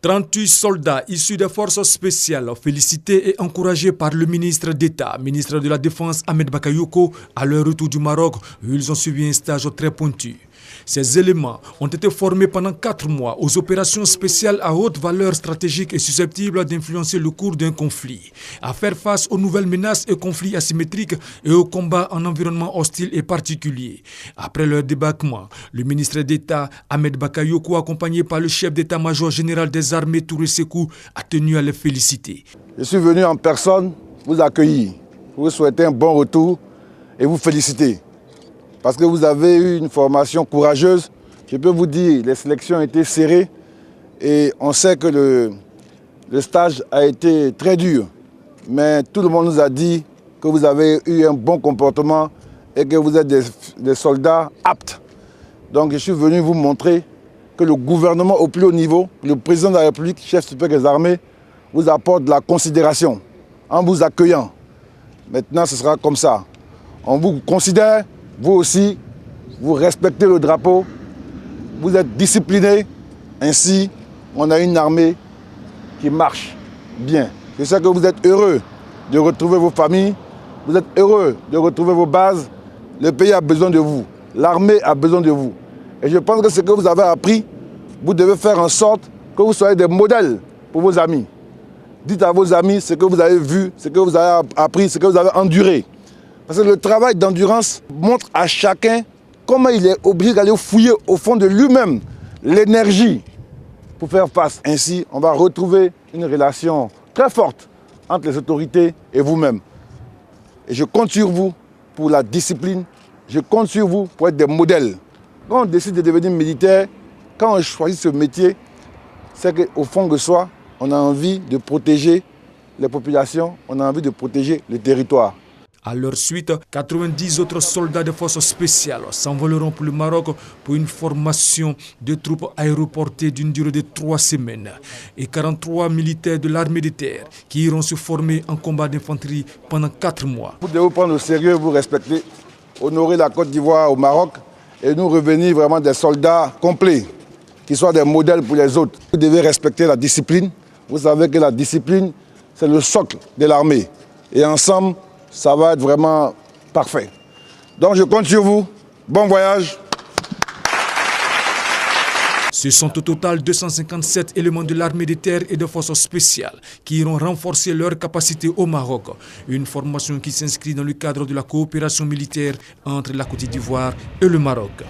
38 soldats issus des forces spéciales, félicités et encouragés par le ministre d'État, ministre de la Défense Ahmed Bakayoko, à leur retour du Maroc, où ils ont suivi un stage très pointu. Ces éléments ont été formés pendant 4 mois aux opérations spéciales à haute valeur stratégique et susceptibles d'influencer le cours d'un conflit, à faire face aux nouvelles menaces et conflits asymétriques et aux combats en environnement hostile et particulier. Après leur débarquement, le ministre d'État Ahmed Bakayoko, accompagné par le chef d'état-major général des armées Touré Sekou, a tenu à les féliciter. Je suis venu en personne vous accueillir, vous souhaiter un bon retour et vous féliciter. Parce que vous avez eu une formation courageuse. Je peux vous dire, les sélections ont été serrées et on sait que le stage a été très dur. Mais tout le monde nous a dit que vous avez eu un bon comportement et que vous êtes des soldats aptes. Donc je suis venu vous montrer que le gouvernement au plus haut niveau, le président de la République, chef suprême des armées, vous apporte de la considération en vous accueillant. Maintenant, ce sera comme ça. On vous considère. Vous aussi, vous respectez le drapeau, vous êtes disciplinés, ainsi on a une armée qui marche bien. Je sais que vous êtes heureux de retrouver vos familles, vous êtes heureux de retrouver vos bases. Le pays a besoin de vous, l'armée a besoin de vous. Et je pense que ce que vous avez appris, vous devez faire en sorte que vous soyez des modèles pour vos amis. Dites à vos amis ce que vous avez vu, ce que vous avez appris, ce que vous avez enduré. Parce que le travail d'endurance montre à chacun comment il est obligé d'aller fouiller au fond de lui-même l'énergie pour faire face. Ainsi, on va retrouver une relation très forte entre les autorités et vous-même. Et je compte sur vous pour la discipline, je compte sur vous pour être des modèles. Quand on décide de devenir militaire, quand on choisit ce métier, c'est qu'au fond de soi, on a envie de protéger les populations, on a envie de protéger le territoire. À leur suite, 90 autres soldats de forces spéciales s'envoleront pour le Maroc pour une formation de troupes aéroportées d'une durée de 3 semaines. Et 43 militaires de l'armée de terre qui iront se former en combat d'infanterie pendant 4 mois. Vous devez vous prendre au sérieux, vous respecter, honorer la Côte d'Ivoire au Maroc et nous revenir vraiment des soldats complets, qui soient des modèles pour les autres. Vous devez respecter la discipline. Vous savez que la discipline, c'est le socle de l'armée. Et ensemble, ça va être vraiment parfait. Donc je compte sur vous. Bon voyage. Ce sont au total 257 éléments de l'armée de terre et de forces spéciales qui iront renforcer leurs capacités au Maroc. Une formation qui s'inscrit dans le cadre de la coopération militaire entre la Côte d'Ivoire et le Maroc.